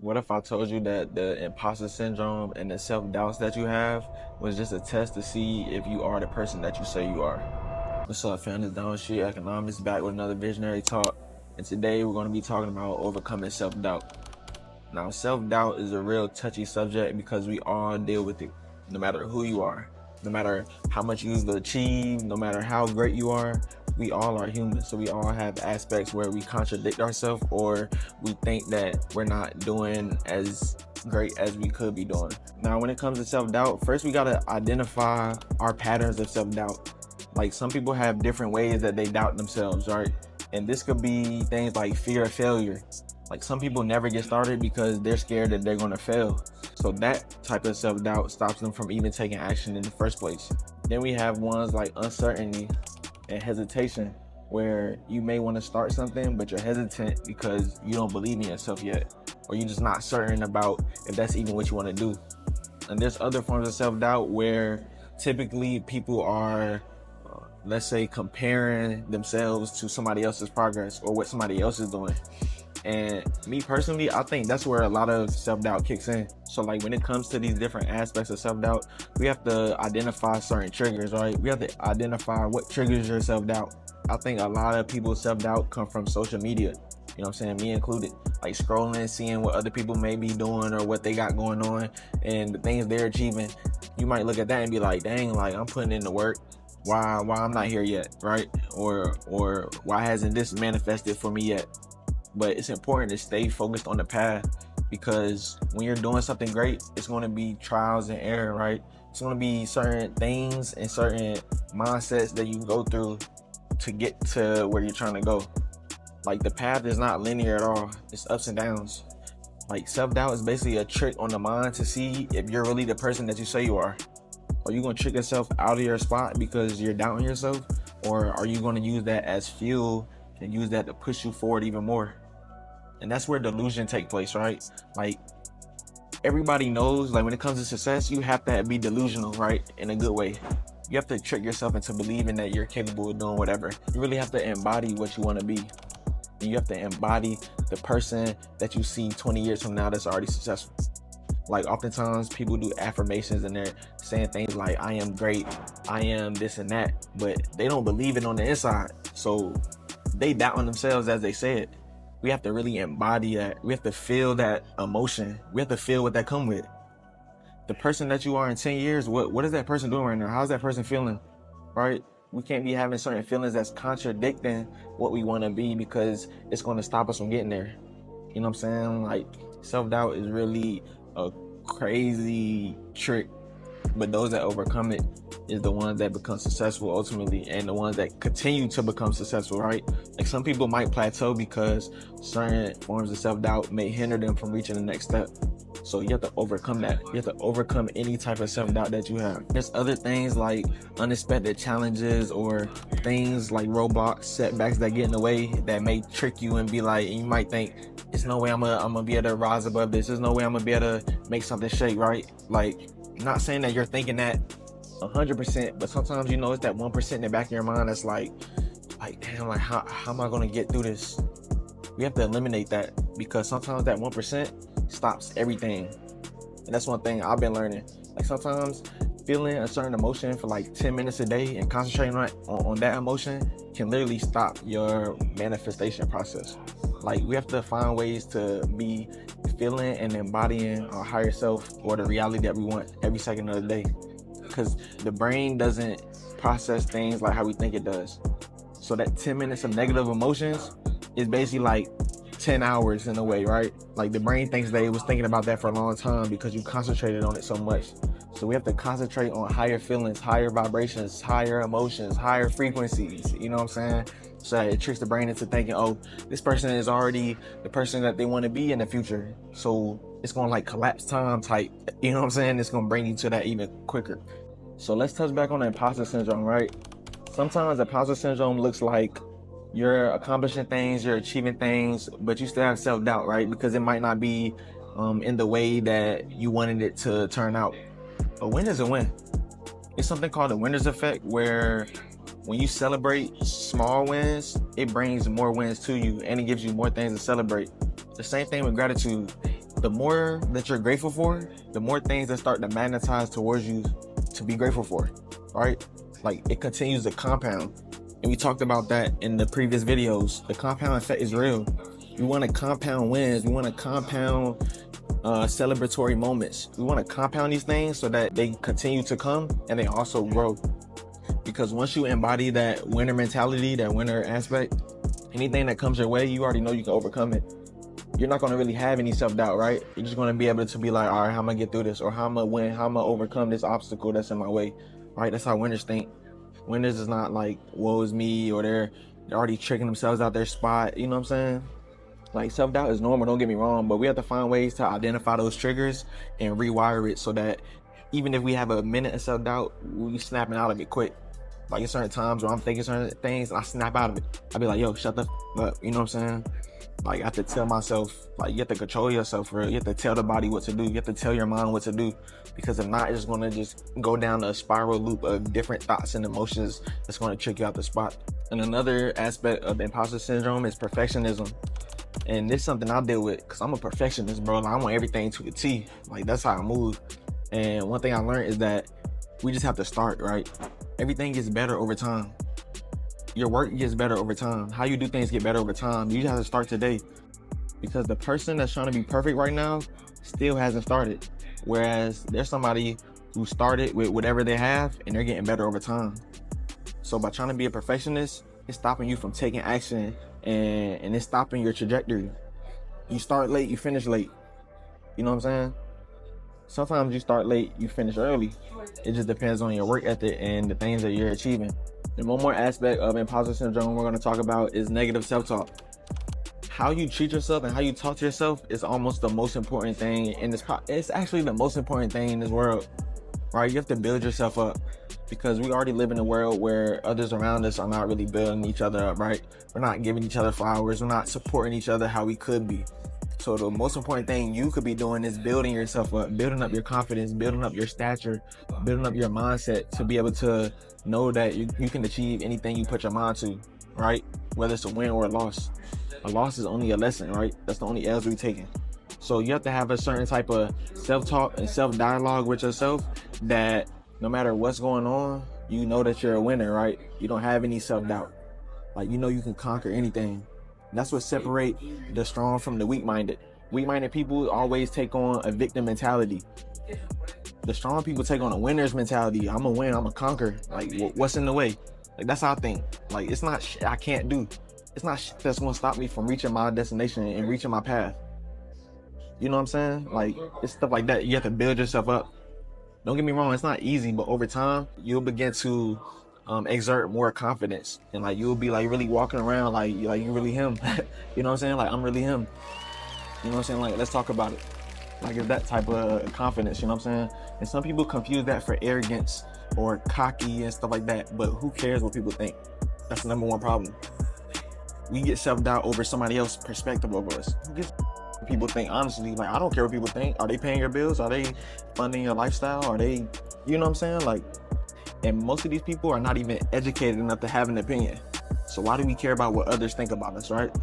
What if I told you that the imposter syndrome and the self-doubts that you have was just a test to see if you are the person that you say you are? What's up, fam? It's Down Street Economics back with another visionary talk. And today we're going to be talking about overcoming self-doubt. Now, self-doubt is a real touchy subject because we all deal with it, no matter who you are, no matter how much you've achieved, no matter how great you are. We all are human, so we all have aspects where we contradict ourselves or we think that we're not doing as great as we could be doing. Now, when it comes to self-doubt, first we got to identify our patterns of self-doubt. Like, some people have different ways that they doubt themselves, right? And this could be things like fear of failure. Like, some people never get started because they're scared that they're going to fail. So that type of self-doubt stops them from even taking action in the first place. Then we have ones like uncertainty and hesitation, where you may want to start something, but you're hesitant because you don't believe in yourself yet, or you're just not certain about if that's even what you want to do. And there's other forms of self-doubt where typically people are, let's say, comparing themselves to somebody else's progress or what somebody else is doing. And me personally, I think that's where a lot of self-doubt kicks in. So like, when it comes to these different aspects of self-doubt, we have to identify certain triggers, right? We have to identify what triggers your self-doubt. I think a lot of people's self-doubt come from social media. You know what I'm saying? Me included. Like, scrolling, seeing what other people may be doing or what they got going on and the things they're achieving. You might look at that and be like, dang, like, I'm putting in the work. Why I'm not here yet, right? Or why hasn't this manifested for me yet? But it's important to stay focused on the path, because when you're doing something great, it's going to be trials and error, right? It's going to be certain things and certain mindsets that you go through to get to where you're trying to go. Like, the path is not linear at all. It's ups and downs. Like, self-doubt is basically a trick on the mind to see if you're really the person that you say you are. Are you going to trick yourself out of your spot because you're doubting yourself? Or are you going to use that as fuel and use that to push you forward even more? And that's where delusion take place, right? Like, everybody knows, like, when it comes to success, you have to be delusional, right? In a good way. You have to trick yourself into believing that you're capable of doing whatever. You really have to embody what you want to be. And you have to embody the person that you see 20 years from now that's already successful. Like, oftentimes people do affirmations and they're saying things like, I am great, I am this and that, but they don't believe it on the inside. So they doubt on themselves as they say it. We have to really embody that. We have to feel that emotion. We have to feel what that come with. The person that you are in 10 years, what is that person doing right now? How's that person feeling, right? We can't be having certain feelings that's contradicting what we want to be, because it's going to stop us from getting there. You know what I'm saying? Like, self-doubt is really a crazy trick, but those that overcome it is the ones that become successful ultimately, and the ones that continue to become successful, right? Like, some people might plateau because certain forms of self-doubt may hinder them from reaching the next step. So you have to overcome that. You have to overcome any type of self-doubt that you have. There's other things like unexpected challenges or things like roadblocks, setbacks that get in the way that may trick you and be like, and you might think, there's no way I'm gonna be able to rise above this. There's no way I'm gonna be able to make something shake, right? Like, not saying that you're thinking that 100%, but sometimes, you know, it's that 1% in the back of your mind that's like, damn, like, how am I gonna get through this? We have to eliminate that, because sometimes that 1% stops everything. And that's one thing I've been learning. Like, sometimes feeling a certain emotion for like 10 minutes a day and concentrating on that emotion can literally stop your manifestation process. Like, we have to find ways to be feeling and embodying our higher self, or the reality that we want, every second of the day. Because the brain doesn't process things like how we think it does. So that 10 minutes of negative emotions is basically like 10 hours in a way, right? Like, the brain thinks that it was thinking about that for a long time because you concentrated on it so much. So we have to concentrate on higher feelings, higher vibrations, higher emotions, higher frequencies, you know what I'm saying? So that it tricks the brain into thinking, oh, this person is already the person that they want to be in the future. So it's going to like collapse time type, you know what I'm saying? It's going to bring you to that even quicker. So let's touch back on the imposter syndrome, right? Sometimes imposter syndrome looks like you're accomplishing things, you're achieving things, but you still have self-doubt, right? Because it might not be in the way that you wanted it to turn out. A win is a win. It's something called the winner's effect, where when you celebrate small wins, it brings more wins to you and it gives you more things to celebrate. The same thing with gratitude. The more that you're grateful for, the more things that start to magnetize towards you to be grateful for, right? Like, it continues to compound. And we talked about that in the previous videos. The compound effect is real. We want to compound wins. We want to compound celebratory moments. We want to compound these things so that they continue to come and they also grow. Because once you embody that winner mentality, that winner aspect, anything that comes your way, you already know you can overcome it. You're not going to really have any self-doubt, right? You're just going to be able to be like, all right, how am I get through this? Or how am I win? How am I overcome this obstacle that's in my way? Right? That's how winners think. Winners is not like, woe is me, or they're already tricking themselves out their spot. You know what I'm saying? Like, self-doubt is normal, don't get me wrong, but we have to find ways to identify those triggers and rewire it so that even if we have a minute of self-doubt, we snapping out of it quick. Like, in certain times where I'm thinking certain things, I snap out of it. I be like, yo, shut the f up. You know what I'm saying? Like, I have to tell myself, like, you have to control yourself for real. You have to tell the body what to do. You have to tell your mind what to do. Because if not, it's going to just go down a spiral loop of different thoughts and emotions that's going to trick you out the spot. And another aspect of imposter syndrome is perfectionism. And this is something I deal with because I'm a perfectionist, bro. Like, I want everything to a T. Like, that's how I move. And one thing I learned is that we just have to start, right? Everything gets better over time. Your work gets better over time. How you do things get better over time. You just have to start today. Because the person that's trying to be perfect right now still hasn't started. Whereas there's somebody who started with whatever they have and they're getting better over time. So by trying to be a perfectionist, it's stopping you from taking action and it's stopping your trajectory. You start late, you finish late. You know what I'm saying? Sometimes you start late, you finish early. It just depends on your work ethic and the things that you're achieving. And one more aspect of imposter syndrome we're going to talk about is negative self-talk. How you treat yourself and how you talk to yourself is almost the most important thing in this. It's actually the most important thing in this world, right? You have to build yourself up because we already live in a world where others around us are not really building each other up, right? We're not giving each other flowers. We're not supporting each other how we could be. So the most important thing you could be doing is building yourself up, building up your confidence, building up your stature, building up your mindset to be able to know that you can achieve anything you put your mind to, right? Whether it's a win or a loss. A loss is only a lesson, right? That's the only L's we're taking. So you have to have a certain type of self-talk and self-dialogue with yourself that no matter what's going on, you know that you're a winner, right? You don't have any self-doubt. Like, you know you can conquer anything. And that's what separates the strong from the weak-minded. Weak-minded people always take on a victim mentality. The strong people take on a winner's mentality. I'm a win, I'm a conquer. Like, what's in the way? Like, that's how I think. Like, it's not shit I can't do. It's not shit that's gonna stop me from reaching my destination and reaching my path. You know what I'm saying? Like, it's stuff like that. You have to build yourself up. Don't get me wrong, it's not easy, but over time, you'll begin to exert more confidence. And like, you'll be like really walking around like you really him. You know what I'm saying? Like, I'm really him. You know what I'm saying? Like, let's talk about it. Like, it's that type of confidence, you know what I'm saying? And some people confuse that for arrogance or cocky and stuff like that. But who cares what people think? That's the number one problem. We get self-doubt over somebody else's perspective of us. Who gives what people think? Honestly, like, I don't care what people think. Are they paying your bills? Are they funding your lifestyle? Are they, you know what I'm saying? Like, and most of these people are not even educated enough to have an opinion. So why do we care about what others think about us, right?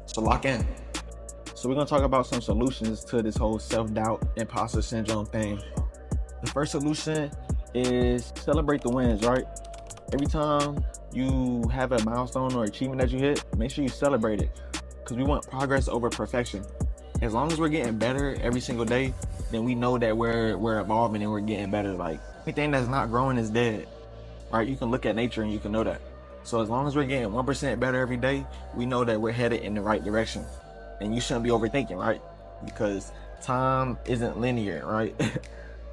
So lock in. So we're gonna talk about some solutions to this whole self-doubt, imposter syndrome thing. The first solution is celebrate the wins, right? Every time you have a milestone or achievement that you hit, make sure you celebrate it. Because we want progress over perfection. As long as we're getting better every single day, then we know that we're evolving and we're getting better. Like, anything that's not growing is dead, right? You can look at nature and you can know that. So as long as we're getting 1% better every day, we know that we're headed in the right direction. And you shouldn't be overthinking, right? Because time isn't linear, right?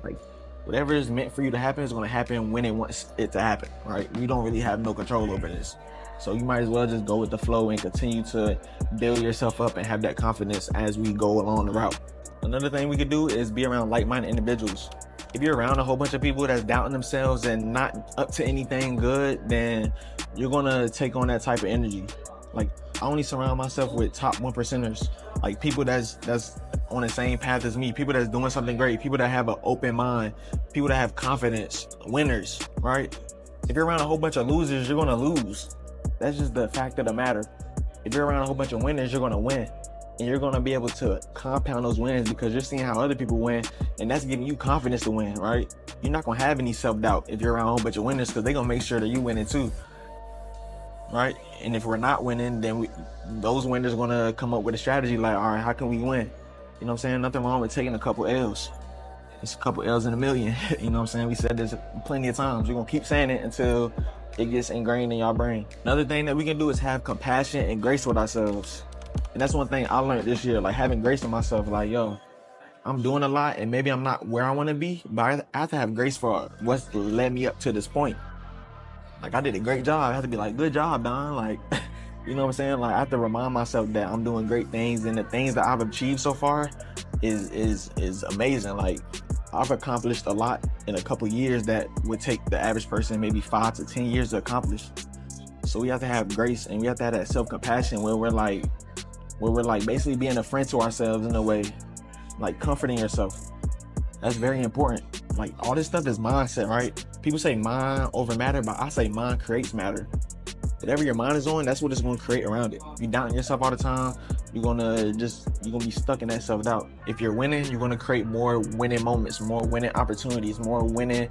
Like, whatever is meant for you to happen is going to happen when it wants it to happen, right? We don't really have no control over this. So you might as well just go with the flow and continue to build yourself up and have that confidence as we go along the route. Another thing we could do is be around like-minded individuals. If you're around a whole bunch of people that's doubting themselves and not up to anything good, then you're going to take on that type of energy. Like, I only surround myself with top 1%ers, like people that's on the same path as me, people that's doing something great, people that have an open mind, people that have confidence, winners, right? If you're around a whole bunch of losers, you're going to lose. That's just the fact of the matter. If you're around a whole bunch of winners, you're going to win. and you're gonna be able to compound those wins because you're seeing how other people win, and that's giving you confidence to win, right? You're not gonna have any self-doubt if you're around a whole bunch of winners, because they're gonna make sure that you winning too, right? And if we're not winning, then those winners are gonna come up with a strategy like, all right, how can we win? You know what I'm saying? Nothing wrong with taking a couple L's. It's a couple L's in a million. You know what I'm saying? We said this plenty of times. We're gonna keep saying it until it gets ingrained in your brain. Another thing that we can do is have compassion and grace with ourselves. And that's one thing I learned this year, like having grace with myself. Like, yo, I'm doing a lot and maybe I'm not where I want to be, but I have to have grace for what's led me up to this point. Like, I did a great job. I have to be like, good job, Don. Like, you know what I'm saying? Like, I have to remind myself that I'm doing great things, and the things that I've achieved so far is amazing. Like, I've accomplished a lot in a couple years that would take the average person maybe 5 to 10 years to accomplish. So we have to have grace, and we have to have that self-compassion where we're like basically being a friend to ourselves in a way, like comforting yourself. That's very important. Like, all this stuff is mindset, right? People say mind over matter, but I say mind creates matter. Whatever your mind is on, that's what it's going to create around it. If you doubting yourself all the time, you're gonna be stuck in that self-doubt. If you're winning, you're gonna create more winning moments, more winning opportunities, more winning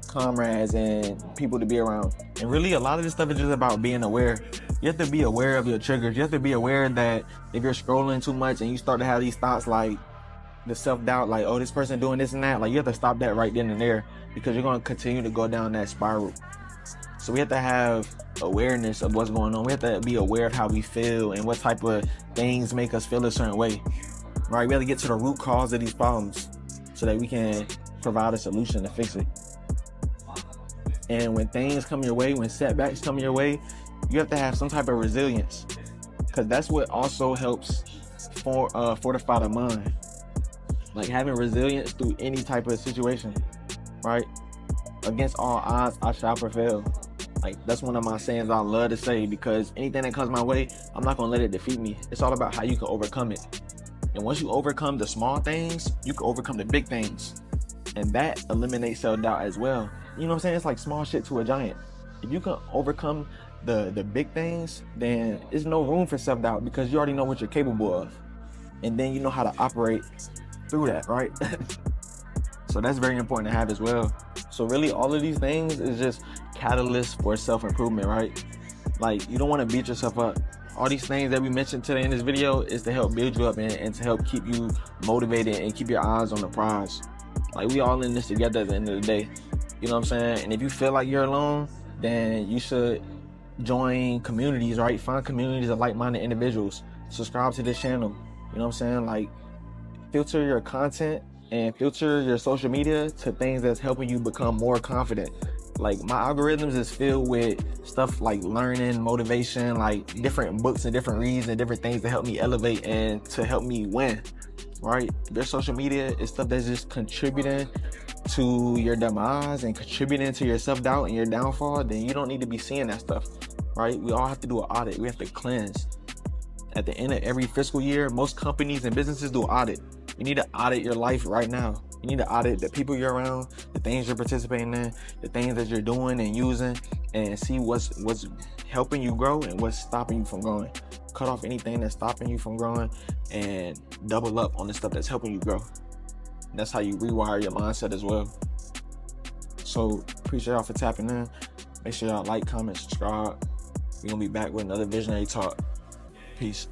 comrades and people to be around. And really, a lot of this stuff is just about being aware. You have to be aware of your triggers. You have to be aware that if you're scrolling too much and you start to have these thoughts like the self-doubt, like, oh, this person doing this and that, like, you have to stop that right then and there, because you're going to continue to go down that spiral. So we have to have awareness of what's going on. We have to be aware of how we feel and what type of things make us feel a certain way, right? We have to get to the root cause of these problems so that we can provide a solution to fix it. And when things come your way, when setbacks come your way, you have to have some type of resilience, because that's what also helps fortify the mind. Like, having resilience through any type of situation, right? Against all odds, I shall prevail. Like, that's one of my sayings I love to say, because anything that comes my way, I'm not gonna let it defeat me. It's all about how you can overcome it. And once you overcome the small things, you can overcome the big things. And that eliminates self-doubt as well. You know what I'm saying? It's like small shit to a giant. If you can overcome the big things, then there's no room for self-doubt, because you already know what you're capable of. And then you know how to operate through that, right? So that's very important to have as well. So really, all of these things is just catalysts for self-improvement, right? Like, you don't want to beat yourself up. All these things that we mentioned today in this video is to help build you up and to help keep you motivated and keep your eyes on the prize. Like, we all in this together at the end of the day. You know what I'm saying? And if you feel like you're alone, then you should join communities, right? Find communities of like-minded individuals. Subscribe to this channel. You know what I'm saying? Like, filter your content and filter your social media to things that's helping you become more confident. Like, my algorithms is filled with stuff like learning, motivation, like different books and different reads and different things to help me elevate and to help me win, right? Their social media is stuff that's just contributing to your demise and contributing to your self-doubt and your downfall, then you don't need to be seeing that stuff, right? We all have to do an audit. We have to cleanse. At the end of every fiscal year, most companies and businesses do an audit. You need to audit your life right now. You need to audit the people you're around, the things you're participating in, the things that you're doing and using, and see what's helping you grow and what's stopping you from growing. Cut off anything that's stopping you from growing and double up on the stuff that's helping you grow. That's how you rewire your mindset as well. So appreciate y'all for tapping in. Make sure y'all like, comment, subscribe. We're gonna be back with another visionary talk. Peace.